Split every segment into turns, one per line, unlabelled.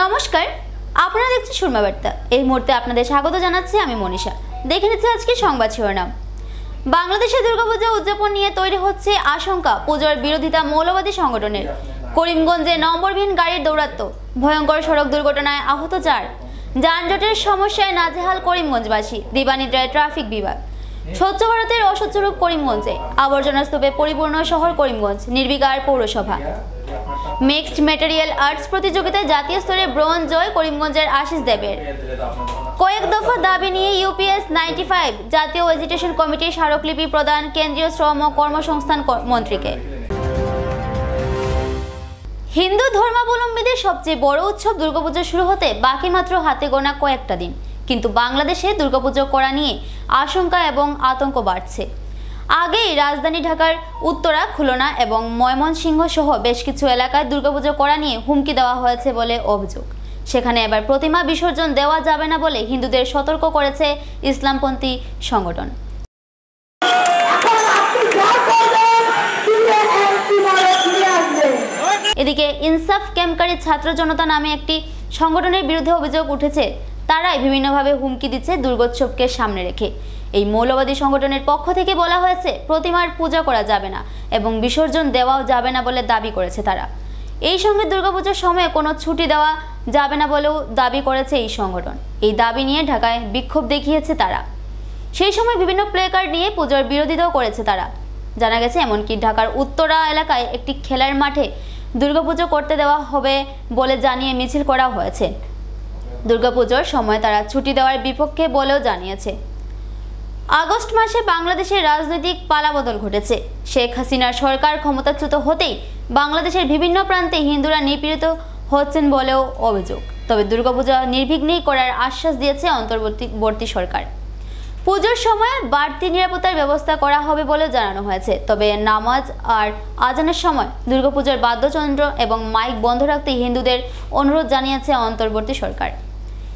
নমস্কার, আপনারা দেখছেন সুরমা বার্তা। এই মুহূর্তে আপনাদের স্বাগত জানাচ্ছি আমি মনীষা। দেখে নিচ্ছি আজকে সংবাদ শিরোনাম। বাংলাদেশে দুর্গাপূজা উদযাপন নিয়ে তৈরি হচ্ছে আশঙ্কা পুজোর বিরোধিতা মৌলবাদী সংগঠনের। করিমগঞ্জে নম্বরবিহীন গাড়ির দৌরাত্ম্য, ভয়ঙ্কর সড়ক দুর্ঘটনায় আহত 4। যানজটের সমস্যায় নাজেহাল করিমগঞ্জবাসী, দিবানিদ্রায় ট্রাফিক বিভাগ। স্বচ্ছ ভারতের অস্বচ্ছরূপ করিমগঞ্জে, আবর্জনা স্তূপে পরিপূর্ণ শহর করিমগঞ্জ, নির্বিকার পৌরসভা। মিক্সড ম্যাটেরিয়াল আর্টস প্রতিযোগিতায় জাতীয় স্তরে ব্রোঞ্জ জয় করিমগঞ্জের আশিস দেবের। কয়েক দফা দাবি নিয়ে ইউপিএস 95 জাতীয় এজিটেশন কমিটির স্মারকলিপি প্রদান কেন্দ্রীয় শ্রম ও কর্মসংস্থান মন্ত্রীকে। হিন্দু ধর্মাবলম্বীদের সবচেয়ে বড় উৎসব দুর্গাপুজো শুরু হতে বাকি মাত্র হাতে গোনা কয়েকটা দিন, কিন্তু বাংলাদেশে দুর্গাপুজো করা নিয়ে আশঙ্কা এবং আতঙ্ক বাড়ছে। আগেই রাজধানী ঢাকার উত্তরা, খুলনা এবং ময়মনসিংহ সহ বেশ কিছু এলাকায় দুর্গাপুজো করা নিয়ে হুমকি দেওয়া হয়েছে বলে অভিযোগ। সেখানে এবার প্রতিমা বিসর্জন দেওয়া যাবে না বলে হিন্দুদের সতর্ক করেছে ইসলামপন্থী সংগঠন। এদিকে ইনসাফ ক্যাম্পকারী ছাত্র জনতা নামে একটি সংগঠনের বিরুদ্ধে অভিযোগ উঠেছে। তারাই বিভিন্নভাবে হুমকি দিচ্ছে দুর্গোৎসবকে সামনে রেখে। এই মৌলবাদী সংগঠনের পক্ষ থেকে বলা হয়েছে প্রতিমার পূজা করা যাবে না এবং বিসর্জন দেওয়াও যাবে না বলে দাবি করেছে তারা। এই সঙ্গে দুর্গাপূজার সময়ে কোনো ছুটি দেওয়া যাবে না বলেও দাবি করেছে এই সংগঠন। এই দাবি নিয়ে ঢাকায় বিক্ষোভ দেখিয়েছে তারা। সেই সময় বিভিন্ন প্লেকার্ড নিয়ে পুজোর বিরোধিতাও করেছে তারা। জানা গেছে এমনকি ঢাকার উত্তরা এলাকায় একটি খেলার মাঠে দুর্গাপুজো করতে দেওয়া হবে বলে জানিয়ে মিছিল করা হয়েছে। দুর্গাপুজোর সময় তারা ছুটি দেওয়ার বিপক্ষে বলেও জানিয়েছে। আগস্ট মাসে বাংলাদেশের রাজনৈতিক পালাবদল ঘটেছে। শেখ হাসিনার সরকার ক্ষমতাচ্যুত হতেই বাংলাদেশের বিভিন্ন প্রান্তে হিন্দুরা নিপীড়িত হচ্ছেন বলেও অভিযোগ। তবে দুর্গাপূজা নির্বিঘ্নেই করার আশ্বাস দিয়েছে অন্তর্বর্তী সরকার। পুজোর সময় বাড়তি নিরাপত্তার ব্যবস্থা করা হবে বলেও জানানো হয়েছে। তবে নামাজ আর আজানের সময় দুর্গাপূজার বাদ্যযন্ত্র এবং মাইক বন্ধ রাখতে হিন্দুদের অনুরোধ জানিয়েছে অন্তর্বর্তী সরকার।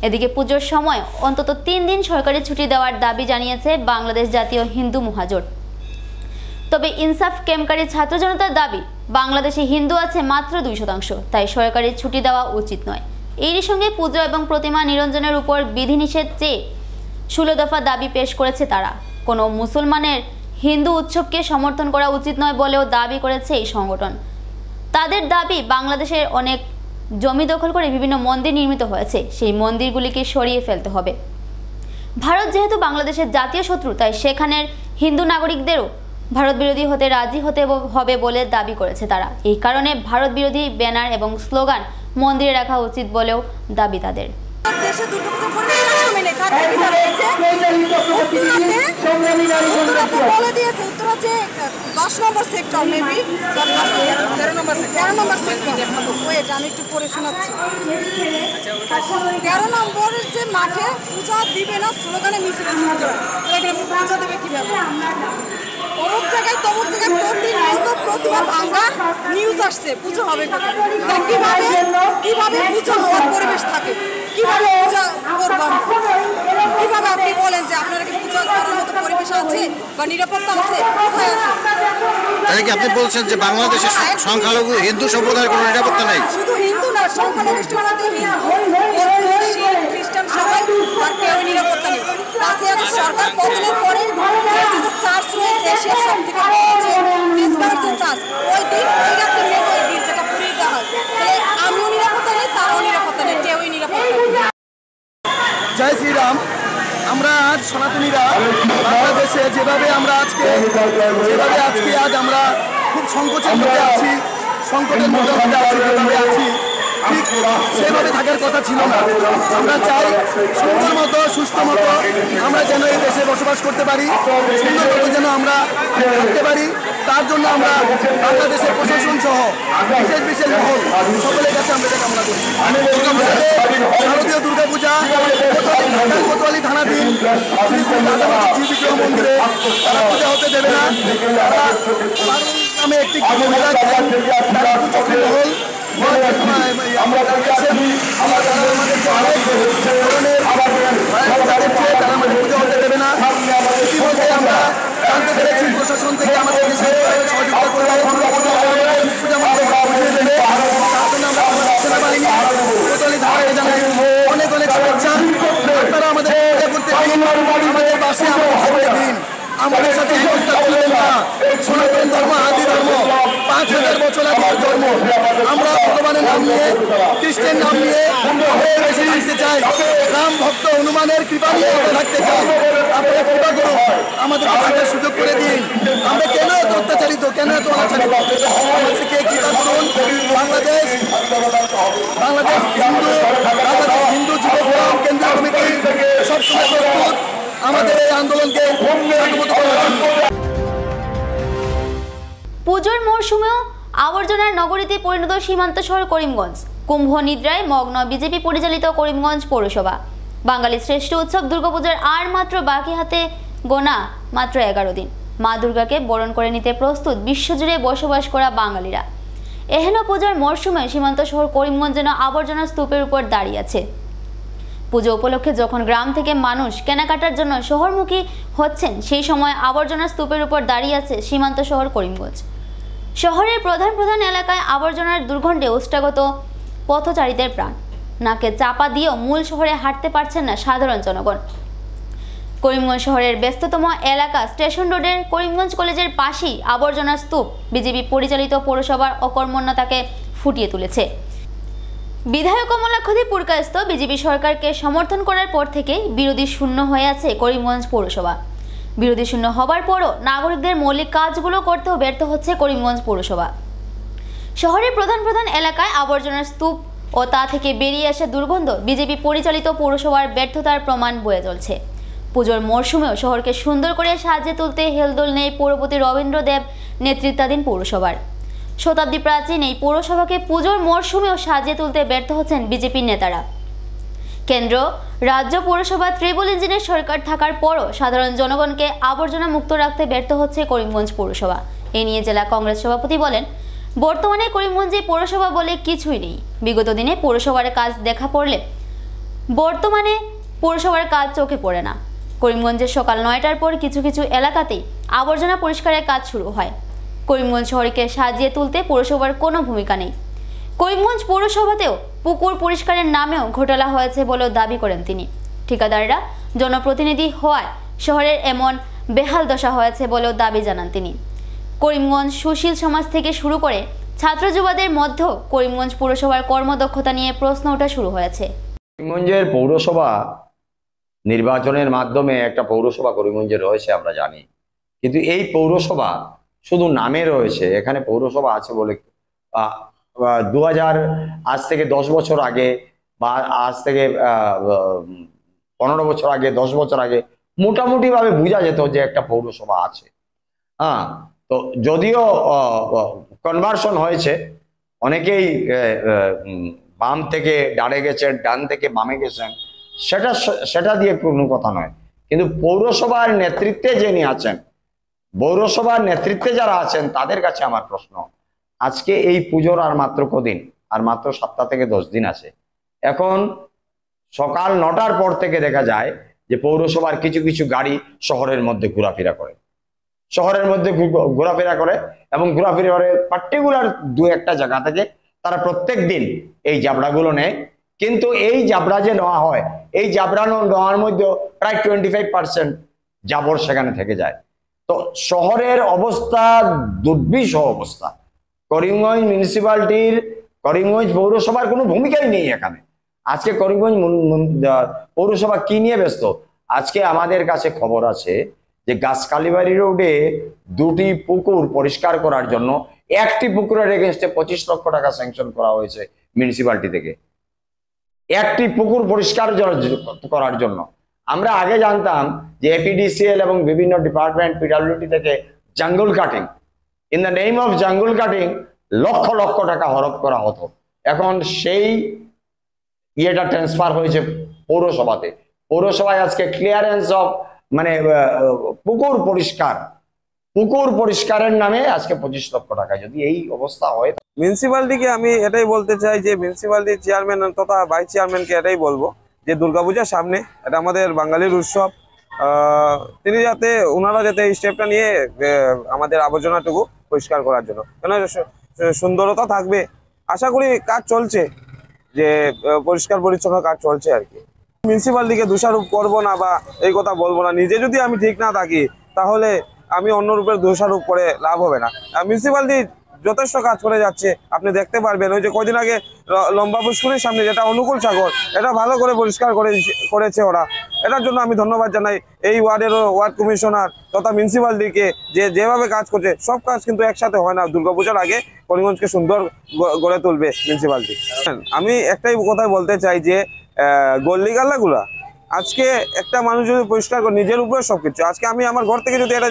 এদিকে পুজোর সময় অন্তত 3 দিন সরকারি ছুটি দেওয়ার দাবি জানিয়েছে বাংলাদেশ জাতীয় হিন্দু মহাজোট। তবে ইনসাফ ক্যাম্পকারী ছাত্র জনতার দাবি, বাংলাদেশে হিন্দু আছে মাত্র 2%, তাই সরকারি ছুটি দেওয়া উচিত নয়। এরই সঙ্গে পুজো এবং প্রতিমা নিরঞ্জনের উপর বিধিনিষেধ চেয়ে 16 দফা দাবি পেশ করেছে তারা। কোনো মুসলমানের হিন্দু উৎসবকে সমর্থন করা উচিত নয় বলেও দাবি করেছে এই সংগঠন। তাদের দাবি, বাংলাদেশের অনেক জমি দখল করে বিভিন্ন মন্দির নির্মিত হয়েছে, সেই মন্দিরগুলিকে সরিয়ে ফেলতে হবে। ভারত যেহেতু বাংলাদেশের জাতীয় শত্রু, তাই সেখানের হিন্দু নাগরিকদেরও ভারত বিরোধী হতে রাজি হতে হবে বলে দাবি করেছে তারা। এই কারণে ভারত বিরোধী ব্যানার এবং স্লোগান মন্দিরে রাখা উচিত বলেও দাবি তাদের।
মাঠে পূজা দিবে না স্লোগানে মিছিল পূজা দেবে কিভাবে? অমুক জায়গায় তমুক জায়গায় প্রতিনিয়ত প্রতিমা ভাঙা নিউজ আসছে, পুজো হবে কিভাবে পুজো হওয়ার পরিবেশ থাকে, কিভাবে পূজা করবো, কিভাবে আপনি বলেন যে আপনারা কি পূজা করার মতো পরিবেশ আছে বা নিরাপত্তা আছে? কোথায় আছে?
তাই কি আপনি বলছেন যে বাংলাদেশের সংখ্যালঘু হিন্দু সম্প্রদায়ের কোনো নিরাপত্তা নেই? শুধু
হিন্দু না, সংখ্যালঘু খ্রিস্টান সবাই, তার কেউ নিরাপত্তা নেই। সরকার পতনের পরে চার্জ রয়েছে, সে সব থেকে চার্জ ওই দিন ওই যেটা পুড়িয়ে দেওয়া হয়, তাহলে আমিও নিরাপত্তা নেই, তারও নিরাপত্তা নেই, কেউই নিরাপত্তা নেই।
জয় শ্রীরাম। আমরা আজ সনাতনীরা বাংলাদেশে যেভাবে আজ আমরা খুব সংকোচের মধ্যে আছি, সংকটের মধ্যে আছি, ঠিক সেভাবে থাকার কথা ছিল না। আমরা চাই সুন্দর মতো সুস্থ মতো আমরা যেন এই দেশে বসবাস করতে পারি, সুন্দর মতো যেন আমরা থাকতে পারি। তার জন্য আমরা বাংলাদেশের প্রশাসন সহ বিশেষ মহল সকলের কাছে আমরা এটা কামনা করছি। শারদীয় দুর্গাপূজা কোতোয়ালি থানাধীন শ্রী বিগ্রহ মন্দিরে তারা পূজা হতে দেবে না। তারা নামে একটি মহল জানতে পেরেছি প্রশাসন থেকে আমাদেরকে সহযোগিতা করবে, তার জন্য আমরা সেনাবাহিনী আমাদের পাশে আমাদের দিন, আমাদের সাথে একতা করবেন না। সনাতন ধর্ম আদি ধর্ম, 5000 বছর আগের ধর্ম। আমরা ভগবানের নাম নিয়ে, খ্রিস্টের নাম নিয়ে বেশি থাকতে চাই। রাম ভক্ত হনুমানের কৃপা নিয়ে আমরা থাকতে চাই। আপনারা কৃপা করুন, আমাদের থাকার সুযোগ করে দিন। আমরা কেন এত অত্যাচারিত, কেন এত অনাচারিত? আমাদেরকে কৃপা করুন। বাংলাদেশ হিন্দু যুব ফোরাম কেন্দ্রীয় কমিটি সবসময় প্রস্তুত আমাদের এই আন্দোলনকে সংগঠিত করার জন্য।
পুজোর মরশুমেও আবর্জনার নগরীতে পরিণত সীমান্ত শহর করিমগঞ্জ। কুম্ভ নিদ্রায় মগ্ন বিজেপি পরিচালিত করিমগঞ্জ পৌরসভা। বাঙালির শ্রেষ্ঠ উৎসব দুর্গাপূজার আর মাত্র বাকি হাতে গোনা মাত্র 11 দিন। মা দুর্গাকে বরণ করে নিতে প্রস্তুত বিশ্বজুড়ে বসবাস করা বাঙালিরা। এহেন পূজার মরশুমে সীমান্ত শহর করিমগঞ্জ যেন আবর্জনার স্তূপের উপর দাঁড়িয়ে আছে। পুজো উপলক্ষে যখন গ্রাম থেকে মানুষ কেনাকাটার জন্য শহরমুখী হচ্ছেন, সেই সময় আবর্জনার স্তূপের উপর দাঁড়িয়ে আছে সীমান্ত শহর করিমগঞ্জ। শহরের প্রধান এলাকায় আবর্জনার দুর্গন্ধে ওষ্ঠাগত পথচারীদের প্রাণ। নাকে চাপা দিয়েও মূল শহরে হাঁটতে পারছেন না সাধারণ জনগণ। করিমগঞ্জ শহরের ব্যস্ততম এলাকা স্টেশন রোডের করিমগঞ্জ কলেজের পাশেই আবর্জনার স্তূপ বিজেপি পরিচালিত পৌরসভার অকর্মণ্যতাকে ফুটিয়ে তুলেছে। বিধায়ক কমলাক্ষদী পুরকায়স্থ বিজেপি সরকারকে সমর্থন করার পর থেকে বিরোধী শূন্য হয়ে আছে করিমগঞ্জ পৌরসভা। বিরোধী শূন্য হবার পরও নাগরিকদের মৌলিক কাজগুলো করতেও ব্যর্থ হচ্ছে করিমগঞ্জ পৌরসভা। শহরের প্রধান এলাকায় আবর্জনার স্তূপ ও তা থেকে বেরিয়ে আসা দুর্গন্ধ বিজেপি পরিচালিত পৌরসভার ব্যর্থতার প্রমাণ বয়ে চলছে। পুজোর মরশুমেও শহরকে সুন্দর করে সাজিয়ে তুলতে হেলদোল নেই পৌরপতি রবীন্দ্র দেব নেতৃত্বাধীন পৌরসভার। শতাব্দী প্রাচীন এই পৌরসভাকে পুজোর মরশুমেও সাজিয়ে তুলতে ব্যর্থ হচ্ছেন বিজেপির নেতারা। কেন্দ্র, রাজ্য, পৌরসভা ত্রিপল ইঞ্জিনের সরকার থাকার পরও সাধারণ জনগণকে আবর্জনা মুক্ত রাখতে ব্যর্থ হচ্ছে করিমগঞ্জ পৌরসভা। এ নিয়ে জেলা কংগ্রেস সভাপতি বলেন, বর্তমানে করিমগঞ্জে পৌরসভা বলে কিছুই নেই। বিগত দিনে পৌরসভার কাজ দেখা পড়লে বর্তমানে পৌরসভার কাজ চোখে পড়ে না। করিমগঞ্জে সকাল 9টার পর কিছু এলাকাতেই আবর্জনা পরিষ্কারের কাজ শুরু হয়। করিমগঞ্জ শহরকে সাজিয়ে তুলতে পৌরসভার কোনো ভূমিকা নেই। করিমগঞ্জ পৌরসভাতেও পুকুর পরিষ্কারের নামেও ঘোটালা হয়েছে বলেও দাবি করেন তিনি। ঠিকাদাররা জনপ্রতিনিধি হওয়ায় শহরের এমন বেহাল দশা হয়েছে বলেও দাবি জানান তিনি। করিমগঞ্জ সুশীল সমাজ থেকে শুরু করে ছাত্র যুবদের মধ্যেও করিমগঞ্জ পৌরসভার কর্মদক্ষতা নিয়ে প্রশ্ন ওঠা শুরু হয়েছে।
করিমগঞ্জের পৌরসভা নির্বাচনের মাধ্যমে একটা পৌরসভা করিমগঞ্জে রয়েছে আমরা জানি, কিন্তু এই পৌরসভা শুধু নামে রয়েছে। এখানে পৌরসভা আছে বলে 2000 আজ থেকে 10 বছর আগে বা আজ থেকে 15 বছর আগে, 10 বছর আগে মোটামুটি ভাবে বোঝা যেত যে একটা পৌরসভা আছে। তো যদিও কনভার্সন হয়েছে, অনেকেই বাম থেকে ডানে গেছেন, ডান থেকে বামে গেছেন, সেটা দিয়ে কোনো কথা নয়। কিন্তু পৌরসভার নেতৃত্বে যিনি আছেন, পৌরসভার নেতৃত্বে যারা আছেন, তাদের কাছে আমার প্রশ্ন, আজকে এই পুজোর আর মাত্র কদিন, আর মাত্র 7 থেকে 10 দিন আছে। এখন সকাল 9টার পর থেকে দেখা যায় যে পৌরসভার কিছু গাড়ি শহরের মধ্যে ঘোরাফেরা করে, এবং ঘোরাফেরা করে পার্টিকুলার 2-1টা জায়গা থেকে তারা প্রত্যেক দিন এই জাবড়াগুলো নেয়। কিন্তু এই জাবড়া যে নেওয়া হয়, এই জাবড়া নেওয়ার মধ্যে প্রায় 25% জাবর সেখানে থেকে যায়। তো শহরের অবস্থা দুর্বিষহ অবস্থা। করিমগঞ্জ মিউনিসিপ্যালিটির, করিমগঞ্জ পৌরসভার কোনো ভূমিকাই নেই এখানে। আজকে করিমগঞ্জ পৌরসভা কি নিয়ে ব্যস্ত? আজকে আমাদের কাছে খবর আছে যে গাছকালীবাড়ি রোডে 2টি পুকুর পরিষ্কার করার জন্য, একটি পুকুরের এগেইনস্টে 25 লক্ষ টাকা স্যাংশন করা হয়েছে মিউনিসিপ্যালিটি থেকে, একটি পুকুর পরিষ্কার করার জন্য। আমরা আগে জানতাম যে এপিডিসিএল এবং বিভিন্ন ডিপার্টমেন্ট, পিডব্লিউডি থেকে জঙ্গল cutting, in the name of জঙ্গল কাটিং লক্ষ টাকা হরপ করা হতো। এখন সেই ইয়েটা ট্রান্সফার হয়েছে পৌরসভাতে। পৌরসভায় আজকে ক্লিয়ারেন্স অফ পুকুর পরিষ্কারের নামে আজকে 25 লক্ষ টাকা। যদি এই অবস্থা হয়,
মিউনিসিপ্যালিটিকে আমি এটাই বলতে চাই যে মিউনিসিপ্যালিটির চেয়ারম্যান তথা ভাইস চেয়ারম্যানকে এটাই বলবো যে দুর্গাপূজার সামনে এটা আমাদের বাঙালির উৎসব, তিনি ওনারা যাতে এই স্টেপটা নিয়ে আমাদের আবর্জনাটুকু পরিষ্কার করার জন্য, কেন সুন্দরতা থাকবে। আশা করি কাজ চলছে, যে পরিষ্কার পরিচ্ছন্ন কাজ চলছে আর কি। মিউনিসিপ্যালিটিকে দোষারোপ করবো না বা এই কথা বলবো না। নিজে যদি আমি ঠিক না থাকি তাহলে আমি অন্য রূপের দোষারোপ করে লাভ হবে না। মিউনিসিপ্যালিটি যথেষ্ট কাজ করে যাচ্ছে, আপনি দেখতে পারবেন। ওই যে কদিন আগে লম্বা পুষ্করির সামনে যেটা অনুকূল সাগর, এটা ভালো করে পরিষ্কার করেছে ওরা। এটার জন্য আমি ধন্যবাদ জানাই এই ওয়ার্ডেরও ওয়ার্ড কমিশনার তথা মিউনিসিপ্যালিটিকে, যেভাবে কাজ করছে। সব কাজ কিন্তু একসাথে হয় না। দুর্গাপূজার আগে করিমগঞ্জকে সুন্দর গড়ে তুলবে মিউনিসিপ্যালিটি। আমি একটাই কথাই বলতে চাই যে গল্লি গাল্লাগুলা আজকে একটা মানুষ যদি পরিষ্কার করে, নিজের উপরে সবকিছু। আজকে আমি আমার ঘর থেকে যদি একটা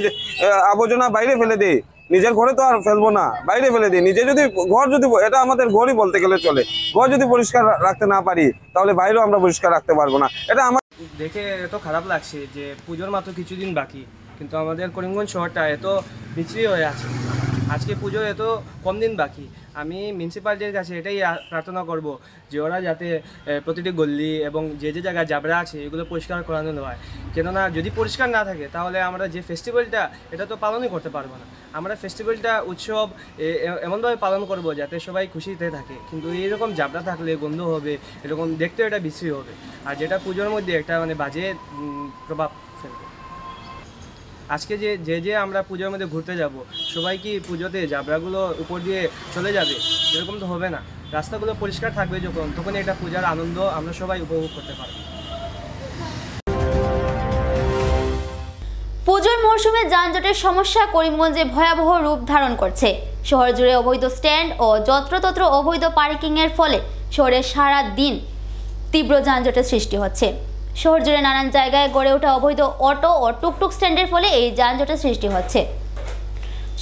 আবর্জনা বাইরে ফেলে দিই, নিজের ঘরে তো আর ফেলবো না, বাইরে ফেলে দিই। নিজে যদি ঘর যদি, এটা আমাদের ঘরই বলতে গেলে চলে, ঘর যদি পরিষ্কার রাখতে না পারি তাহলে বাইরেও আমরা পরিষ্কার রাখতে পারবো না। এটা আমার
দেখে এত খারাপ লাগছে যে পুজোর মাত্র কিছুদিন বাকি, কিন্তু আমাদের করিমগঞ্জ শহরটা এত বিচ্ছিরি হয়ে আছে। আজকে পুজোর এত কম দিন বাকি। আমি মিউনিসিপ্যালিটির কাছে এটাই প্রার্থনা করব যে ওরা যাতে প্রতিটি গল্লি এবং যে যে জায়গায় জাবরা আছে এগুলো পরিষ্কার করানো হয়। কেননা যদি পরিষ্কার না থাকে তাহলে আমরা যে ফেস্টিভ্যালটা এটা তো পালনই করতে পারবো না। আমরা ফেস্টিভ্যালটা উৎসব এমনভাবে পালন করব যাতে সবাই খুশিতে থাকে, কিন্তু এইরকম জাবরা থাকলে গন্ধ হবে, এরকম দেখতে এটা বিশ্রী হবে, আর যেটা পুজোর মধ্যে একটা মানে বাজে প্রভাব ফেলবে। আজকে যে আমরা পুজোর মধ্যে ঘুরতে যাব, সবাই কি পুজোতে জাবরাগুলো উপর দিয়ে চলে যাবে? এরকম তো হবে না। রাস্তাগুলো পরিষ্কার থাকবে তখন এটা পূজার আনন্দ আমরা সবাই উপভোগ করতে পারবো।
পুজোর মরশুমে যানজটের সমস্যা করিমগঞ্জে ভয়াবহ রূপ ধারণ করছে। শহর জুড়ে অবৈধ স্ট্যান্ড ও যত্রতত্র অবৈধ পার্কিংয়ের ফলে শহরে সারা দিন তীব্র যানজটের সৃষ্টি হচ্ছে। শহর জুড়ে নানান জায়গায় গড়ে ওঠা অবৈধ অটো ও টুকটুক স্ট্যান্ডের ফলে এই যানজটের সৃষ্টি হচ্ছে।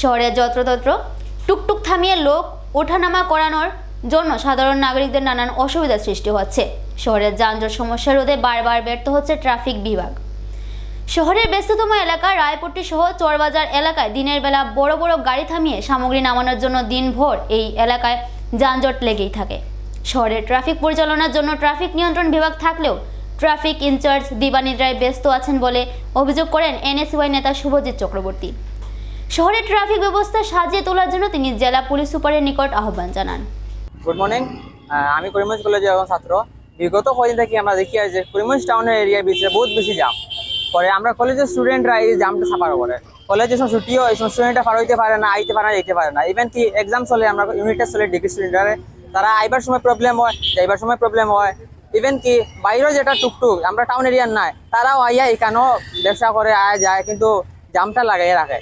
শহরে যত্রতত্র টুকটুক থামিয়ে লোক ওঠানামা করানোর জন্য সাধারণ নাগরিকদের নানান অসুবিধার সৃষ্টি হচ্ছে। শহরের যানজট সমস্যা রোধে বারবার ব্যর্থ হচ্ছে ট্রাফিক বিভাগ। শহরের ব্যস্ততম এলাকা রায়পট্টি সহ চরবাজার এলাকায় দিনের বেলা বড় বড় গাড়ি থামিয়ে সামগ্রী নামানোর জন্য দিনভর এই এলাকায় যানজট লেগেই থাকে। শহরের ট্রাফিক পরিচালনার জন্য ট্রাফিক নিয়ন্ত্রণ বিভাগ থাকলেও ট্রাফিক ইনচার্জ দিবানিদ্রায় ব্যস্ত আছেন বলে অভিযোগ করেন এনএসইউআই নেতা শুভজিৎ চক্রবর্তী। শহরের ট্রাফিক ব্যবস্থা সাজিয়ে তোলার জন্য তিনি জেলা পুলিশ সুপারের নিকট আহ্বান জানান।
গুড মর্নিং, আমি করিমগঞ্জ কলেজের একজন ছাত্র। বিগত কদিন থেকে আমরা দেখি যে করিমগঞ্জ টাউনের এরিয়ার ভিতরে বহুত বেশি জাম পরে। আমরা কলেজের স্টুডেন্টরা এই জামটা সাফার করে, কলেজের সময় ছুটিও এই সময় স্টুডেন্টরা পার হইতে পারে না, আইতে পারে না, যেতে পারে না। ইভেন কি এক্সাম চলে, আমরা ইউনিট টেস্ট চলে, ডিগ্রি স্টুডেন্টরা তারা আইবার সময় প্রবলেম হয়, যাইবার সময় প্রবলেম হয়। ইভেন কি বাইরেও যেটা টুকটুক আমরা টাউন এরিয়ার নাই, তারাও আইয়া এখানেও ব্যবসা করে আয়া যায়, কিন্তু জামটা লাগাইয়া রাখে।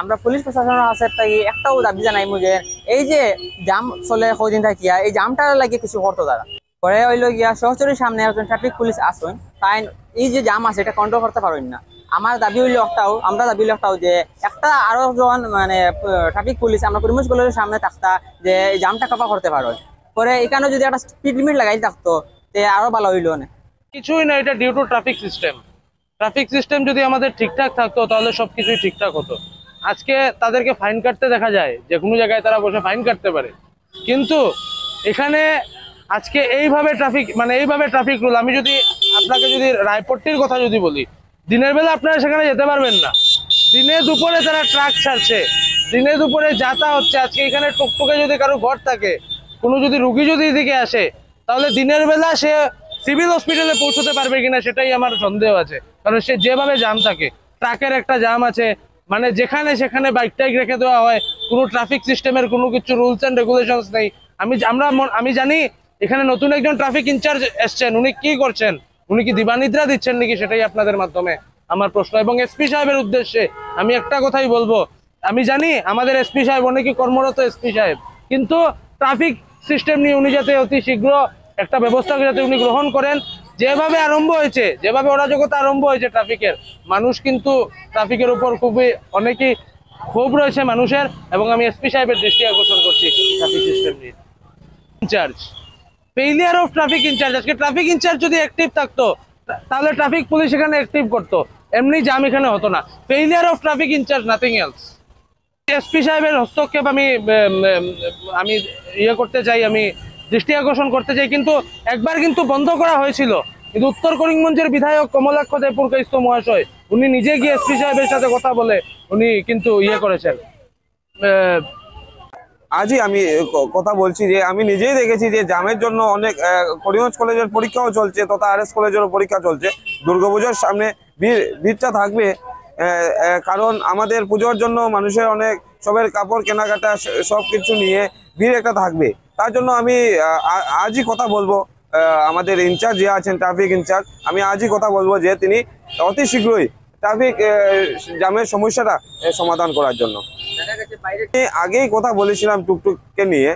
আমরা পুলিশ প্রশাসনের কাছে একটাও দাবি জানাইমু যে এই যে জাম চলে কদিন থাকিয়া এই জামটার লাগে কিছু করতো তারা। পরে হইল গিয়া সহচরীর সামনে একজন ট্রাফিক পুলিশ আসুন, তাই এই যে জাম আছে এটা কন্ট্রোল করতে পারেন না। আমার দাবি হইল একটাও, আমরা দাবি হইল একটাও যে একটা আরো জন মানে ট্রাফিক পুলিশ আমরা করিমগঞ্জ কলেজের সামনে থাকতা যে এই জামটা কাপা করতে পারো। পরে এখানে যদি একটা স্পিড লিমিট লাগাই থাকতো তে আরো ভালো হইল না।
কিছুই না, এটা due to traffic system. Traffic system যদি আমাদের ঠিকঠাক থাকতো তাহলে সবকিছুই ঠিকঠাক হতো। আজকে তাদেরকে ফাইন কাটতে দেখা যায়, যে কোনো জায়গায় তারা বসে ফাইন কাটতে পারে, কিন্তু এখানে আজকে এইভাবে ট্রাফিক রুল। আমি যদি আপনাকে যদি রায়পট্টির কথা যদি বলি, দিনের বেলা আপনারা সেখানে যেতে পারবেন না, দিনে দুপুরে তারা ট্রাক ছাড়ছে, দিনে দুপুরে যাতা হচ্ছে। আজকে এখানে টুকটুকে যদি কারো ঘর থাকে, কোনো যদি রুগী যদি এদিকে আসে, তাহলে দিনের বেলা সে সিভিল হসপিটালে পৌঁছতে পারবে কিনা সেটাই আমার সন্দেহ আছে। কারণ সে যেভাবে জাম থাকে, ট্রাকের একটা জাম আছে, মানে যেখানে সেখানে বাইক টাইক রেখে দেওয়া হয়, কোনো ট্রাফিক সিস্টেমের কোনো কিছু রুলস অ্যান্ড রেগুলেশনস নেই। আমি জানি এখানে নতুন একজন ট্রাফিক ইনচার্জ এসছেন, উনি কি করছেন, উনি কি দিবানিদ্রা দিচ্ছেন নাকি, সেটাই আপনাদের মাধ্যমে আমার প্রশ্ন। এবং এসপি সাহেবের উদ্দেশ্যে আমি একটা কথাই বলবো, আমি জানি আমাদের এসপি সাহেব অনেকই কর্মরত এসপি সাহেব, কিন্তু ট্রাফিক সিস্টেম নিয়ে উনি যাতে অতি শীঘ্র একটা ব্যবস্থা যাতে উনি গ্রহণ করেন। যেভাবে আরম্ভ হয়েছে, যেভাবে অরাজকতা আরম্ভ হয়েছে ট্রাফিকের, মানুষ কিন্তু ট্রাফিকের উপর অনেকই ক্ষোভ রয়েছে মানুষের, এবং আমি এসপি সাহেবের দৃষ্টি আকর্ষণ করছি ট্রাফিক সিস্টেম নিয়ে। Incharge, failure of traffic incharge. আজকে ট্রাফিক ইনচার্জ যদি অ্যাক্টিভ থাকতো তাহলে ট্রাফিক পুলিশ এখানে অ্যাক্টিভ করতো, এমনি জাম এখানে হতো না। Failure of traffic incharge, nothing else. SP সাহেবের হস্তক্ষেপ আমি করতে চাই, আমি দৃষ্টি আকর্ষণ করতে চাই। কিন্তু একবার কিন্তু বন্ধ করা হয়েছিল, কিন্তু উত্তর করিমগঞ্জের বিধায়ক কমলাক্ষ দেবপুরকাইস্ত মহাশয় উনি নিজে গিয়ে এসপি সাহেবের সাথে কথা বলে উনি কিন্তু করেছেন।
আজই আমি কথা বলছি যে আমি নিজেই দেখেছি যে জামের জন্য অনেক করিমগঞ্জ কলেজের পরীক্ষাও চলছে তথা RS কলেজেরও পরীক্ষা চলছে। দুর্গাপুজোর সামনে ভিড়টা থাকবে, কারণ আমাদের পুজোর জন্য মানুষের অনেক সবের কাপড় কেনাকাটা সব কিছু নিয়ে ভিড় একটা থাকবে। তার জন্য আমি আজই কথা বলবো আমাদের ইনচার্জ যে আছেন ট্রাফিক ইনচার্জ, আমি আজই কথা বলবো যে তিনি অতি শীঘ্রই ট্রাফিক জ্যামের সমস্যাটা সমাধান করার জন্য। আগেই কথা বলেছিলাম টুকটুককে নিয়ে,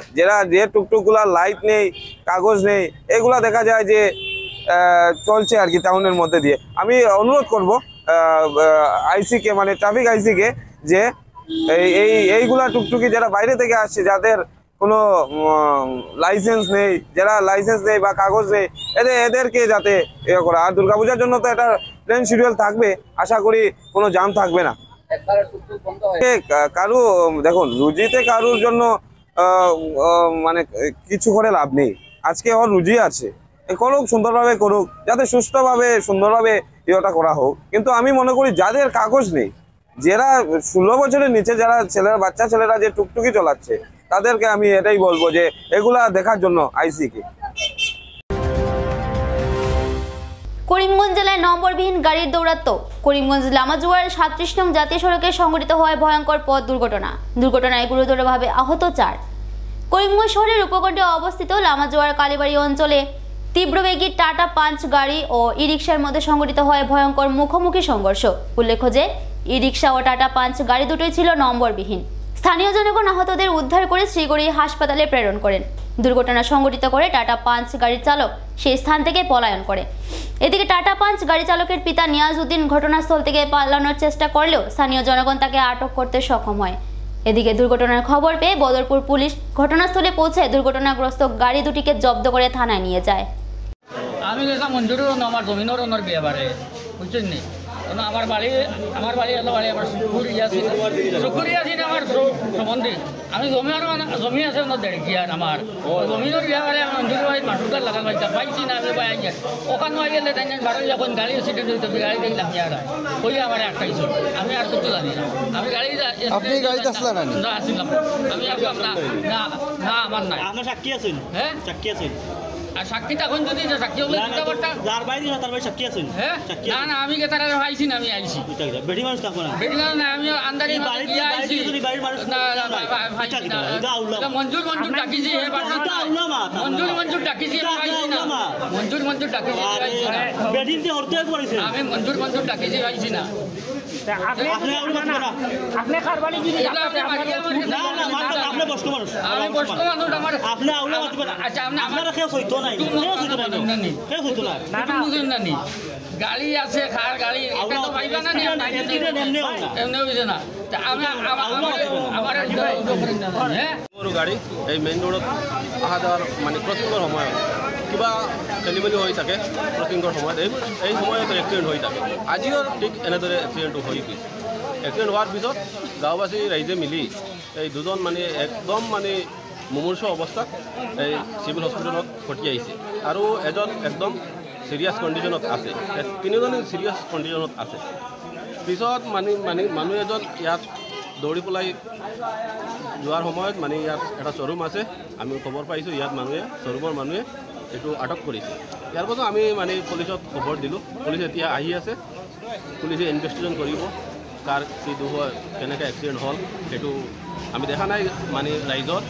যে টুকটুকগুলা লাইট নেই, কাগজ নেই, এগুলা দেখা যায় যে চলছে আর কি টাউনের মধ্যে দিয়ে। আমি অনুরোধ করব আইসিকে, মানে ট্রাফিক আইসিকে, যে এইগুলা টুকটুকি যারা বাইরে থেকে আসছে, যাদের কোনো লাইসেন্স নেই, যারা লাইসেন্স নেই বা কাগজ নেই, এদেরকে যাতে ইয়ে করা। আর দুর্গাপূজার জন্য তো একটা ট্রেন শিডিউল থাকবে, আশা করি কোনো জাম থাকবে না। কারু দেখুন, রুজিতে কারুর জন্য মানে কিছু করে লাভ নেই। আজকে ওর রুজি আছে, করুক, সুন্দরভাবে করুক, যাতে সুস্থভাবে সুন্দরভাবে ইয়েটা করা হোক। কিন্তু আমি মনে করি যাদের কাগজ নেই, যারা 16 বছরের নিচে যারা বাচ্চা ছেলেরা যে টুকটুকি চালাচ্ছে, তাদেরকে আমি এটাই বলবো যে এগুলা দেখার জন্য আইসিকে।
করিমগঞ্জ জেলায় নম্বরবিহীন গাড়ির দৌরাত্ম্য। করিমগঞ্জ লামাজোয়ার 37 নং জাতীয় সড়কে সংঘটিত হয় ভয়ঙ্কর পথ দুর্ঘটনায় গুরুতরভাবে আহত 4। করিমগঞ্জ শহরের উপকণ্ঠে অবস্থিত লামাজোয়ার কালীবাড়ি অঞ্চলে তীব্রবেগী টাটা পাঞ্চ গাড়ি ও ই রিক্সার মধ্যে সংঘটিত হয় ভয়ঙ্কর মুখোমুখি সংঘর্ষ। উল্লেখ্য যে ই রিক্সা ও টাটা পাঞ্চ গাড়ি দুটোই ছিল নম্বরবিহীন। স্থানীয় জনগণ আহতদের উদ্ধার করে শ্রীগড়ি হাসপাতালে প্রেরণ করেন। দুর্ঘটনা সংঘটিত করে টাটা পাঞ্চ গাড়ির চালক সেই স্থান থেকে পলায়ন করে। এদিকে টাটা পাঞ্চ গাড়ি চালকের পিতা নিয়াজ উদ্দিন ঘটনাস্থল থেকে পালানোর চেষ্টা করলেও স্থানীয় জনগণ তাকে আটক করতে সক্ষম হয়। এদিকে দুর্ঘটনার খবর পেয়ে বদরপুর পুলিশ ঘটনাস্থলে পৌঁছে দুর্ঘটনাগ্রস্ত গাড়ি দুটিকে জব্দ করে থানায় নিয়ে যায়।
আমি গেছিলাম মঞ্জুরের আমার জমিনের অন্যর বিয়ে বাড়ে, বুঝছেন নি? আমার বাড়ি আমার সুকুরি আছি না আমার সম্বন্ধে। আমি জমি আছে গিয়ার আমার জমিনের বিয়ে বাড়ি মঞ্জুর ভাই মাসুদার লাগাল পাইছি না। আমি পাই ওখানে গেলে তাই বাড়ি যখন গাড়ি অ্যাক্সিডেন্ট হইতো, গাড়ি দেখলাম ইয়ার ওই আমার আটকাইছিল। আমি আর করতে জানি না। আমি গাড়িতে আসলাম আমি আসলাম না না আমার নাই। আপনার সাক্ষী আছেন? হ্যাঁ সাক্ষী আছেন। আর সাক্ষী তখন যদি সাক্ষী হলে যার বাইরে তার বাইরে সাক্ষী আছেন? হ্যাঁ না না আমি তারা আইছি না, আমি আইছি বেটি মানুষ থাকবো না, বেটি মানুষ না, আমি আন্দারি আইছি না। মঞ্জুর ডাকিছি, মঞ্জুর ডাকিছি, মঞ্জুর ডাকিছি, আমি মঞ্জুর ডাকিছি আইছি না। আপনি কার বাড়ি যদি আপনি বস্ক মানুষ, আমি বস্ক মানুষ, আমার আপনি আচ্ছা আপনারা কেউ হইতো নাই, গাড়ি আছে খার গাড়ি পাইবা না
গাড়ি এই মেইন ৰোডত অহা যোৱাৰ মানে ক্ৰচিঙৰ সময়ত কিবা খেলি মেলি হৈ থাকে। ক্ৰচিঙৰ সময়ত এই সময়ত এক্সিডেণ্ট হৈ থাকে। আজিও ঠিক এনেদৰে এক্সিডেণ্টটো হৈ গৈছে। এক্সিডেণ্ট হোৱাৰ পিছত গাঁওবাসী ৰাইজে মিলি এই দুজন মানে একদম মানে মুমূৰ্ষ অৱস্থাত এই চিভিল হস্পিটেলত পঠিয়াইছে আৰু এজন একদম সিরিয়াস কন্ডিশনত আছে, তিনিজনে সিরিয়াস কন্ডিশনত আছে। পিছত মানুহ এজন ইয়াত দৌৰি পেলাই যোৱাৰ সময়ত মানে ইয়াত এটা শ্বৰুম আছে, আমি খবৰ পাইছোঁ ইয়াত শ্বৰুমৰ মানুহে এইটো আটক কৰিছে। ইয়াৰ পাছত আমি মানে পুলিচত খবৰ দিলোঁ। পুলিচ এতিয়া আহি আছে, পুলিচে ইনভেষ্টিগেশ্যন কৰিব কাৰ কি দুখ হয়, কেনেকৈ এক্সিডেণ্ট হ'ল সেইটো আমি দেখা নাই, মানে ৰাইজৰ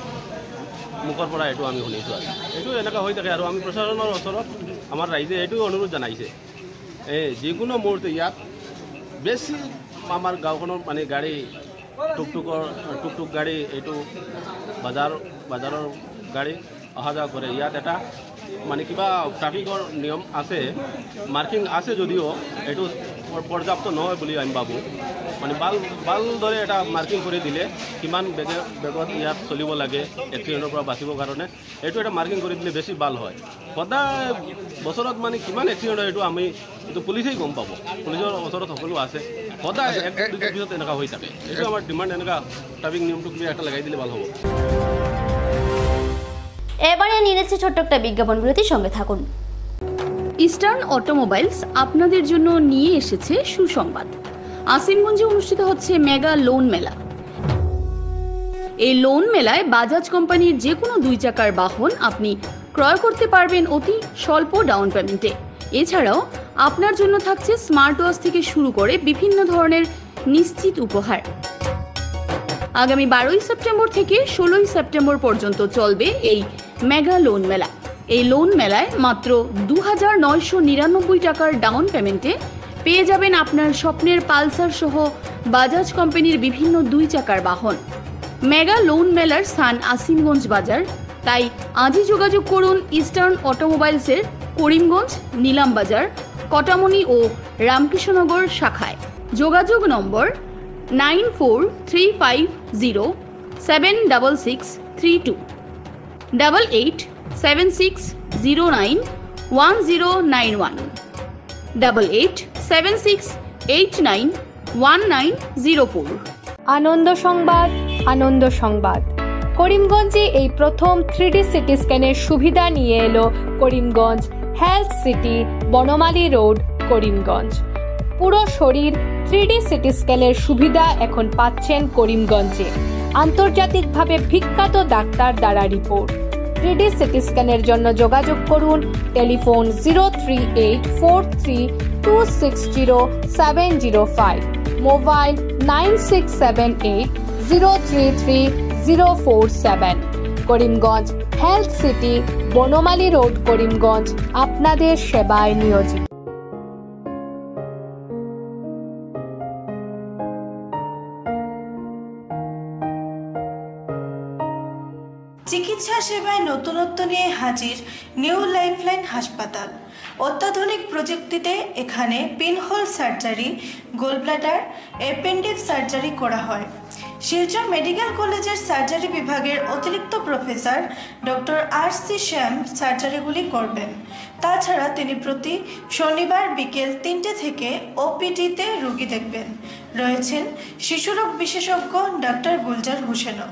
মুখৰ পৰা এইটো আমি শুনিছোঁ। আৰু এইটো এনেকুৱা হৈ থাকে। আৰু আমি প্ৰশাসনৰ ওচৰত আমাৰ ৰাইজে এইটো অনুৰোধ জনাইছে, যিকোনো মুহূৰ্তে ইয়াত বেছি আমাৰ গাঁওখনৰ মানে গাড়ী টুকটুক গাড়ী এইটো বাজাৰৰ গাড়ী অহা যোৱা কৰে। ইয়াত এটা মানে কিবা ট্ৰাফিকৰ নিয়ম আছে, মাৰ্কিং আছে যদিও এইটো পৰ্যাপ্ত নহয় বুলি আমি ভাবোঁ। মানে ভালদৰে এটা মাৰ্কিং কৰি দিলে কিমান বেগত ইয়াত চলিব লাগে এক্সিডেণ্টৰ পৰা বাচিবৰ কাৰণে, এইটো এটা মাৰ্কিং কৰি দিলে বেছি ভাল হয়। সদায় বছৰত মানে কিমান এক্সিডেণ্ট হয় এইটো এইটো পুলিচেই গম পাব, পুলিচৰ ওচৰত সকলো আছে। সদায় এক দুটাৰ পিছত এনেকুৱা হৈ থাকে। এইটো আমাৰ ডিমাণ্ড, এনেকুৱা ট্ৰাফিক নিয়মটো কিবা একটা লাগাই দিলে ভালো হবে।
এবারে নিয়ে নিচ্ছে ছোট্ট একটা বিজ্ঞাপন বিরতির সঙ্গে থাকুন।
ইস্টার্ন অটোমোবাইলস আপনাদের জন্য নিয়ে এসেছে সুসংবাদ। আসিমগঞ্জে অনুষ্ঠিত হচ্ছে মেগা লোন মেলা। এই লোন মেলায় বাজাজ কোম্পানির যে কোনো 2 চাকার বাহন আপনি ক্রয় করতে পারবেন অতি স্বল্প ডাউন পেমেন্টে। এছাড়াও আপনার জন্য থাকছে স্মার্ট ওয়াচ থেকে শুরু করে বিভিন্ন ধরনের নিশ্চিত উপহার। আগামী 12ই সেপ্টেম্বর থেকে 16ই সেপ্টেম্বর পর্যন্ত চলবে এই মেগা লোন মেলা। এই লোন মেলায় মাত্র 2,999 টাকার ডাউন পেমেন্টে পেয়ে যাবেন আপনার স্বপ্নের পালসার সহ বাজাজ কোম্পানির বিভিন্ন 2 চাকার বাহন। মেগা লোন মেলার স্থান আসিমগঞ্জ বাজার, তাই আজই যোগাযোগ করুন ইস্টার্ন অটোমোবাইলসের করিমগঞ্জ, নিলাম বাজার, কটামনি ও রামকৃষ্ণনগর শাখায়। যোগাযোগ নম্বর 9435076632 8876091091 8876891904।
আনন্দ সংবাদ, আনন্দ সংবাদ। করিমগঞ্জে এই প্রথম 3D সিটি স্ক্যানের সুবিধা নিয়ে এলো Karimganj health city, Banamali road, Karimganj. পুরো শরীর 3D সিটি স্ক্যানের সুবিধা এখন পাচ্ছেন করিমগঞ্জে। আন্তর্জাতিকভাবে বিখ্যাত ডাক্তার দ্বারা রিপোর্ট। 3D সিটি স্ক্যানের জন্য যোগাযোগ করুন telephone 038460705, mobile 9678033047। Karimganj health city, Banamali road, Karimganj আপনাদের সেবায় নিয়োজিত।
চিকিৎসা সেবায় নতুনত্ব নিয়ে হাজির নিউ লাইফলাইন হাসপাতাল। অত্যাধুনিক প্রযুক্তিতে এখানে pinhole surgery, gallbladder, appendix surgery করা হয়। শিলচর মেডিকেল কলেজের সার্জারি বিভাগের অতিরিক্ত প্রফেসর ডক্টর RC শ্যাম সার্জারিগুলি করবেন। তাছাড়া তিনি প্রতি শনিবার বিকেল 3টে থেকে OPD-তে রোগী দেখবেন। রয়েছেন শিশুরোগ বিশেষজ্ঞ ডাক্তার গুলজার হোসেনও।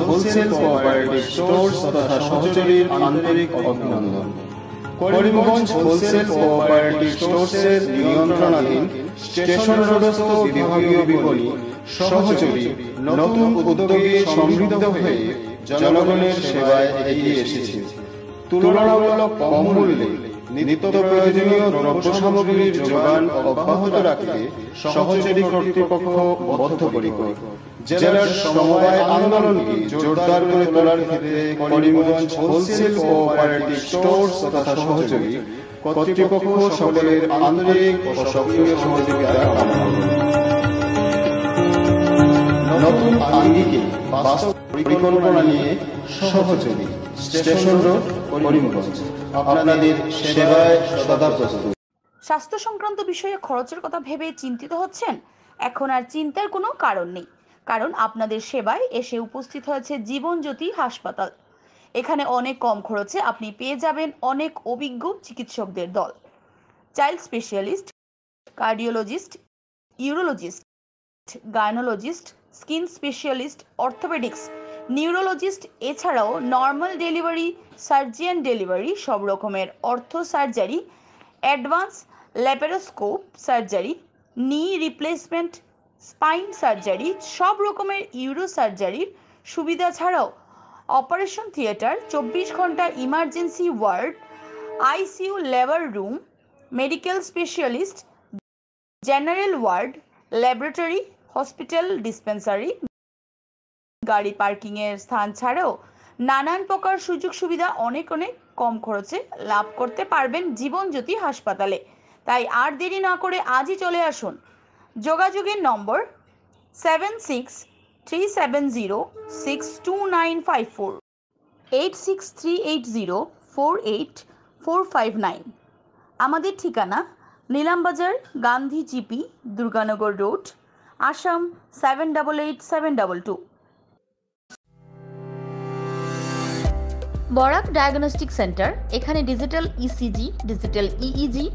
হোলসেল কোঅপারেটিভ স্টোর্স তথা সহযোগীর আন্তরিক অভিনন্দন। করিমগঞ্জ হোলসেল কোঅপারেটিভ স্টোর্সের নিয়ন্ত্রণাধীন স্টেশন রোডস্থ বিভাগীয় বিপণী সহযোগী নতুন উদ্যোগে সমৃদ্ধ হয়ে জনগণের সেবায় এগিয়ে এসেছে। তুলনামূলক কম মূল্যে নিত্য প্রয়োজনীয় দ্রব্য সামগ্রীর যোগান অব্যাহত রাখতে সহযোগী কর্তৃপক্ষ বদ্ধপরিকর। জেলার সমবায় আন্দোলনকে জোরদার করে তোলার ক্ষেত্রে করিমগঞ্জ হোলসেল কোঅপারেটিভ স্টোর্স তথা সহযোগী কর্তৃপক্ষ সকলের আন্তরিক ও সক্রিয় সহযোগিতা কামনা করে নতুন আঙ্গিকে বাস্তব পরিকল্পনা নিয়ে সহযোগী স্টেশন রোড, করিমগঞ্জ আপনাদের সেবায় সদা প্রস্তুত।
স্বাস্থ্য সংক্রান্ত বিষয়ে খরচের কথা ভেবে চিন্তিত হচ্ছেন? এখন আর চিন্তার কোনো কারণ নেই, কারণ আপনাদের সেবায় এসে উপস্থিত হয়েছে জীবনজ্যোতি হাসপাতাল। এখানে অনেক কম খরচে আপনি পেয়ে যাবেন অনেক অভিজ্ঞ চিকিৎসকদের দল। Child specialist, cardiologist, urologist, gynaecologist, skin specialist, orthopaedics, neurologist, এছাড়াও নর্মাল ডেলিভারি, সার্জিয়ান ডেলিভারি, সব রকমের ortho surgery, advance laparoscope surgery, knee replacement, spine surgery, সব রকমের ইউরো সার্জারির সুবিধা ছাড়াও অপারেশন থিয়েটার, 24 ঘন্টা emergency ward, ICU labour room, medical specialist, general ward, laboratory, hospital dispensary, গাড়ি পার্কিংয়ের স্থান ছাড়াও নানান প্রকার সুযোগ সুবিধা অনেক কম খরচে লাভ করতে পারবেন জীবনজ্যোতি হাসপাতালে। তাই আর দেরি না করে আজই চলে আসুন। যোগাযোগের নম্বর 7637062954, 8638048459। আমাদের ঠিকানা Nilambazar, Gandhi GP, Durganagar road. Assam 788722। Barak diagnostic centre, এখানে digital ECG, digital EEG,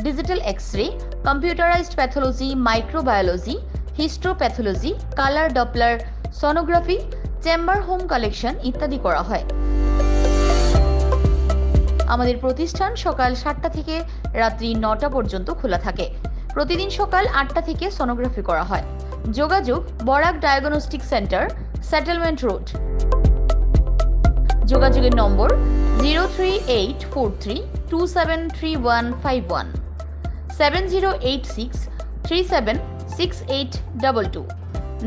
digital x-ray, computerised pathology, microbiology, histopathology, colour doppler sonography, chamber home collection ইত্যাদি করা হয়। আমাদের প্রতিষ্ঠান সকাল 7টা থেকে রাত্রি 9টা পর্যন্ত খোলা থাকে। প্রতিদিন সকাল 8টা থেকে সোনোগ্রাফি করা হয়। যোগাযোগ Barak diagnostic centre, settlement road. যোগাযোগের নম্বর 03843273151, 7086376822,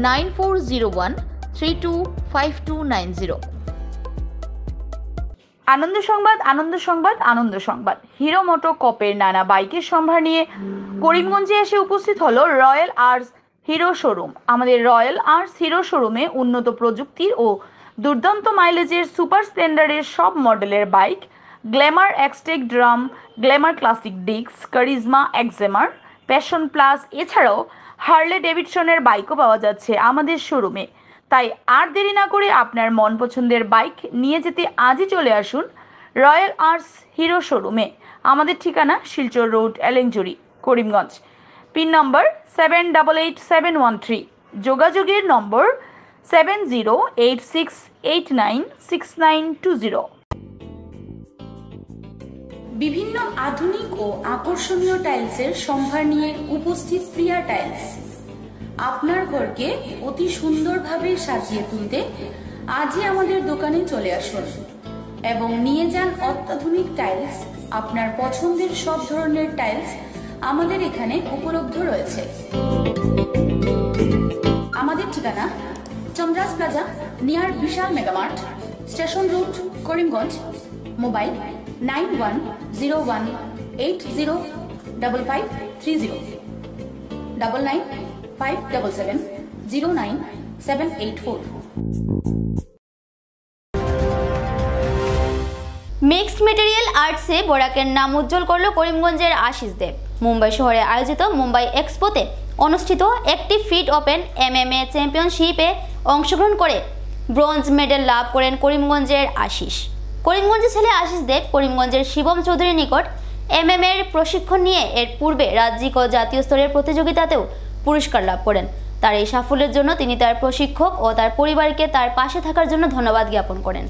9401325290। আনন্দ সংবাদ, আনন্দ সংবাদ, আনন্দ সংবাদ। হিরো মোটো কপের নানা বাইকের সম্ভার নিয়ে করিমগঞ্জে এসে উপস্থিত হলো রয়্যাল আর্টস হিরো শোরুম। আমাদের রয়্যাল আর্টস হিরো শোরুমে উন্নত প্রযুক্তির ও দুর্দান্ত মাইলেজের সুপার স্প্লেন্ডারের সব মডেলের bike, Glamour Xtec drum, Glamour classic ডিক্স, কারিজমা এক্সেমার, প্যাশন প্লাস, এছাড়াও হার্লে ডেভিডসনের বাইকও পাওয়া যাচ্ছে আমাদের শোরুমে। তাই আর দেরি না করে আপনার মন পছন্দের বাইক নিয়ে যেতে আজই চলে আসুন রয়্যাল আর্টস হিরো শোরুমে। আমাদের ঠিকানা শিলচর রোড, এলেংজুরি, করিমগঞ্জ। পিন নম্বর 788713। যোগাযোগের নম্বর 7086896920। বিভিন্ন আধুনিক ও আকর্ষণীয় টাইলসের সম্ভার নিয়ে উপস্থিত প্রিয়া টাইলস। আপনার ঘরকে অতি সুন্দরভাবে সাজিয়ে তুলতে আজই আমাদের দোকানে চলে আসুন এবং নিয়ে যান অত্যাধুনিক টাইলস। আপনার পছন্দের সব ধরনের টাইলস আমাদের এখানে উপলব্ধ রয়েছে। আমাদের ঠিকানা Chandras plaza, near Vishal Megamart, station road, Karimganj. Mobile 9101805530, 9957709784।
Mixed material আর্টসে বরাকের নাম উজ্জ্বল করল করিমগঞ্জের আশিস দেব। মুম্বাই শহরে আয়োজিত মুম্বাই এক্সপোতে অনুষ্ঠিত একটি ফিট ওপেন MMA চ্যাম্পিয়নশিপে অংশগ্রহণ করে ব্রোঞ্জ মেডেল লাভ করেন করিমগঞ্জের আশিস। করিমগঞ্জের ছেলে আশিস দেব করিমগঞ্জের শিবম চৌধুরীর নিকট MMA এর প্রশিক্ষণ নিয়ে এর পূর্বে রাজ্যিক ও জাতীয় স্তরের প্রতিযোগিতাতেও পুরস্কার লাভ করেন। তার এই সাফল্যের জন্য তিনি তার প্রশিক্ষক ও তার পরিবারকে তার পাশে থাকার জন্য ধন্যবাদ জ্ঞাপন করেন।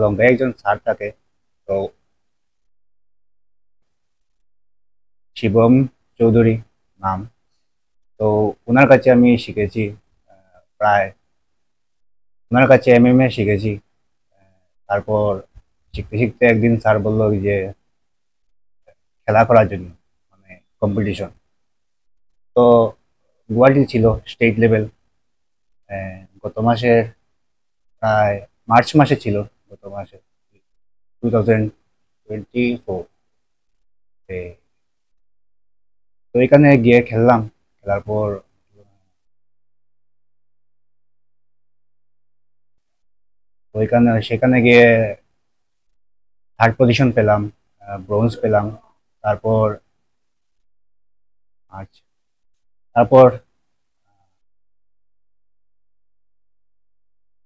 লঙ্গাই একজন স্যার থাকে, তো শিবম চৌধুরী নাম। তো ওনার কাছে আমি শিখেছি, প্রায় ওনার কাছে MMA শিখেছি। তারপর শিখতে শিখতে একদিন স্যার বললো যে খেলা করার জন্য, মানে কম্পিটিশন। তো গুয়াহাটি ছিল স্টেট লেভেল, গত মাসের প্রায় মার্চ মাসে ছিল, গত মাসে 2024। তো এখানে গিয়ে খেললাম। খেলার পর সেখানে গিয়ে থার্ড পজিশন পেলাম, ব্রোঞ্জ পেলাম।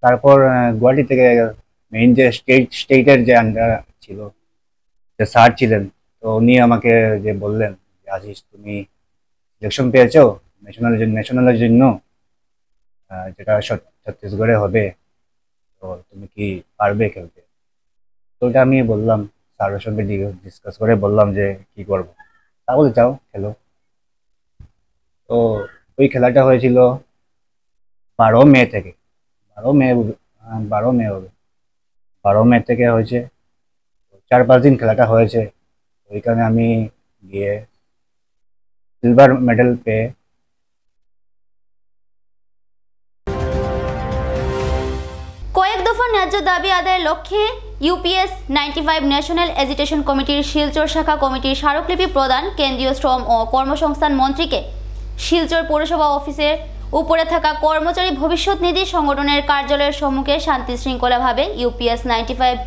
তারপর গুয়াহাটি থেকে মেইন যে স্টেটের যে আন্ডার ছিল, যে স্যার ছিলেন, তো উনি আমাকে যে বললেন যে আশিস, তুমি সিলেকশন পেয়েছো ন্যাশনালের জন্য, যেটা ছত্তিশগড়ে হবে, তো তুমি কি পারবে খেলতে? তো ওটা আমি বললাম, স্যারের সঙ্গে ডিসকাস করে বললাম যে কি করবো। তাহলে যাও খেলো। তো ওই খেলাটা হয়েছিল 12 মে থেকে। 12 মে থেকে হয়েছে, 4-5 দিন খেলাটা হয়েছে। ওইখানে আমি গিয়ে সিলভার মেডেল পেয়ে
ন্যায্য দাবি আদায়ের লক্ষ্যে ইউপিএস 95 ন্যাশনাল এজিটেশন কমিটির শিলচর শাখা কমিটির স্মারকলিপি প্রদান কেন্দ্রীয় শ্রম ও কর্মসংস্থান মন্ত্রীকে শিলচর পৌরসভা অফিসের উপরে থাকা কর্মচারী ভবিষ্যৎ নিধি সংগঠনের কার্যালয়ের সম্মুখে শান্তি শৃঙ্খলাভাবে ইউপিএস 95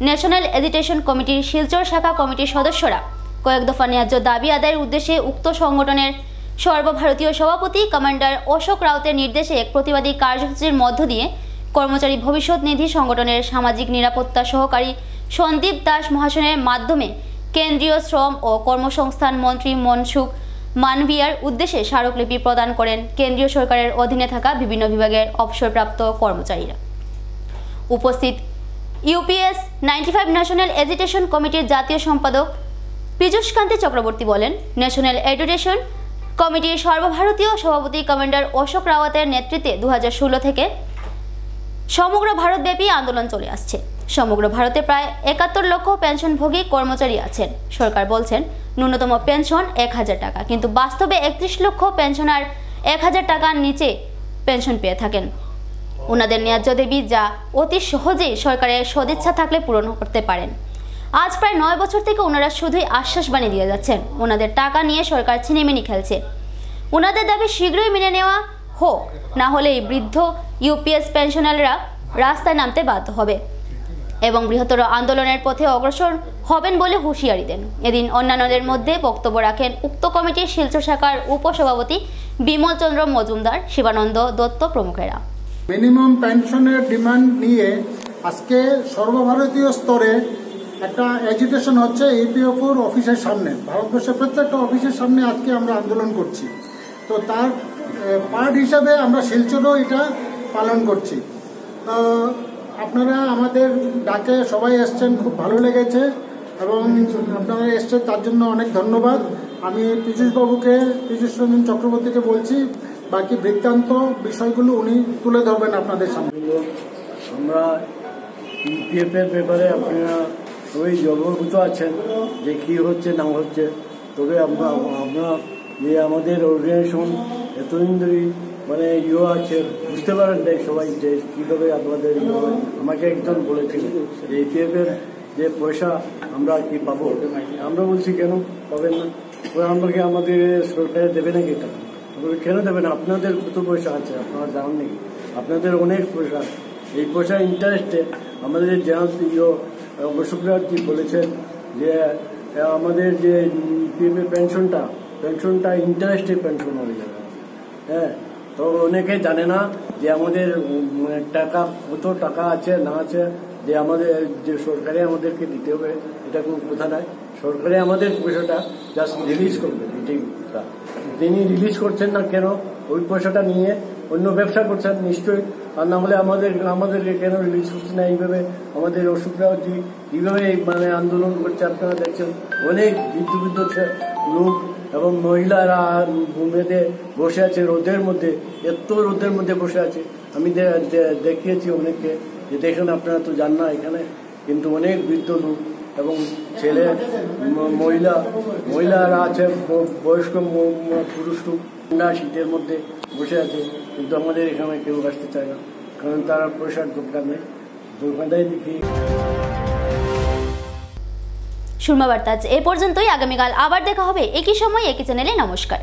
ন্যাশনাল এজিটেশন কমিটির শিলচর শাখা কমিটির সদস্যরা কয়েক দফা ন্যায্য দাবি আদায়ের উদ্দেশ্যে উক্ত সংগঠনের সর্বভারতীয় সভাপতি কমান্ডার অশোক রাউতের নির্দেশে এক প্রতিবাদী কার্যসূচির মধ্য দিয়ে কর্মচারী ভবিষ্যৎ নিধি সংগঠনের সামাজিক নিরাপত্তা সহকারী সন্দীপ দাস মহাশয়ের মাধ্যমে কেন্দ্রীয় শ্রম ও কর্মসংস্থান মন্ত্রী মনসুখ মানভিয়ার উদ্দেশ্যে স্মারকলিপি প্রদান করেন কেন্দ্রীয় সরকারের অধীনে থাকা বিভিন্ন বিভাগের অবসরপ্রাপ্ত কর্মচারীরা। উপস্থিত ইউপিএস 95 ন্যাশনাল এজিটেশন কমিটির জাতীয় সম্পাদক পীযূষকান্তি চক্রবর্তী বলেন, ন্যাশনাল এজিটেশন কমিটির সর্বভারতীয় সভাপতি কমান্ডার অশোক রাওয়াতের নেতৃত্বে 2016 থেকে সমগ্র ভারতব্যাপী আন্দোলন চলে আসছে। সমগ্র ভারতে প্রায় 71 লক্ষ পেনশনভোগী কর্মচারী আছেন। সরকার বলছেন ন্যূনতম পেনশন 1000 টাকা, কিন্তু বাস্তবে 31 লক্ষ পেনশনার 1000 টাকার নিচে পেনশন পেয়ে থাকেন। ওনাদের ন্যায্য দাবি যা অতি সহজেই সরকারের সদিচ্ছা থাকলে পূরণ করতে পারেন। আজ প্রায় 9 বছর থেকে ওনারা শুধুই আশ্বাসবাণী দিয়ে যাচ্ছেন। ওনাদের টাকা নিয়ে সরকার ছিনিমিনি খেলছে। ওনাদের দাবি শীঘ্রই মেনে নেওয়া হোক, না হলে এই বৃদ্ধ ইউপিএস পেনশনাররা রাস্তায় নামতে বাধ্য হবে এবং বৃহত্তর আন্দোলনের পথে অগ্রসর হবেন বলে হুঁশিয়ারি দেন। এদিন অন্যান্যদের মধ্যে বক্তব্য রাখেন উক্ত কমিটির শিলচর শাখার উপসভাপতি বিমল চন্দ্র মজুমদার, শিবানন্দ দত্ত প্রমুখেরা।
মিনিমাম পেনশনের ডিমান্ড নিয়ে আজকে সর্বভারতীয় স্তরে একটা এজিটেশন হচ্ছে ইপিএফওর অফিসের সামনে, ভারতবর্ষের প্রত্যেকটা অফিসের সামনে আজকে আমরা আন্দোলন করছি। তো তার পার্ট হিসাবে আমরা শিলচরও এটা পালন করছি। তো আপনারা আমাদের ডাকে সবাই এসছেন, খুব ভালো লেগেছে এবং আপনারা এসছেন তার জন্য অনেক ধন্যবাদ। আমি পীযূষ রঞ্জন চক্রবর্তীকে বলছি বাকি বৃত্তান্ত বিষয়গুলো উনি তুলে ধরবেন আপনাদের সামনে।
আমরা ইউপিএফ এর ব্যাপারে আপনারা সবাই অবগত আছেন যে কী হচ্ছে না হচ্ছে, তবে আমরা যে আমাদের অর্গানাইজেশন এতদিন ধরে মানে আছে বুঝতে পারেন দেখ সবাই যে কীভাবে আপনাদের আমাকে একজন বলেছিল যে ইপিএফ এর যে পয়সা আমরা কি পাবো, আমরা বলছি কেন পাবেন না, আমাকে আমাদের সরকারে দেবে নাকি এটা, কেন দেবে না? আপনাদের কত পয়সা আছে আপনারা জানেন নাকি? আপনাদের অনেক পয়সা, এই পয়সা ইন্টারেস্টে আমাদের জেনারেল অশোকরাজি বলেছেন যে আমাদের যে পেনশনটা ইন্টারেস্টে পেনশন হয়ে যাবে। হ্যাঁ, তো অনেকে জানে না যে আমাদের টাকা কত টাকা আছে না আছে, যে আমাদের যে সরকারে আমাদেরকে দিতে হবে এটা কোনো কথা নাই। সরকারে আমাদের পয়সাটা জাস্ট রিলিজ করবে, এটাই কথা। তিনি রিলিজ করছেন না কেন? ওই পয়সাটা নিয়ে অন্য ব্যবসা করছেন নিশ্চয়ই, আর না হলে আমাদেরকে কেন রিলিজ করছে না? এইভাবে আমাদের অশোকরাজি এইভাবে মানে আন্দোলন করছে। আপনারা দেখছেন অনেক বৃদ্ধ লোক এবং মহিলারা মেয়েদে বসে আছে রোদের মধ্যে, এত রোদের মধ্যে বসে আছে। আমি দেখিয়েছি অনেককে যে দেখেন আপনারা তো যান না এখানে, কিন্তু অনেক বৃদ্ধ লোক এবং ছেলে মহিলারা আছে, বয়স্ক পুরুষ লোক শীতের মধ্যে বসে আছে, কিন্তু আমাদের এখানে কেউ আসতে চায় না, কারণ তারা পয়সার দোকান নেই, দোকানটাই দেখি।
সুরমা বার্তা এ পর্যন্তই। আগামীকাল আবার দেখা হবে একই সময় একই চ্যানেলে। নমস্কার।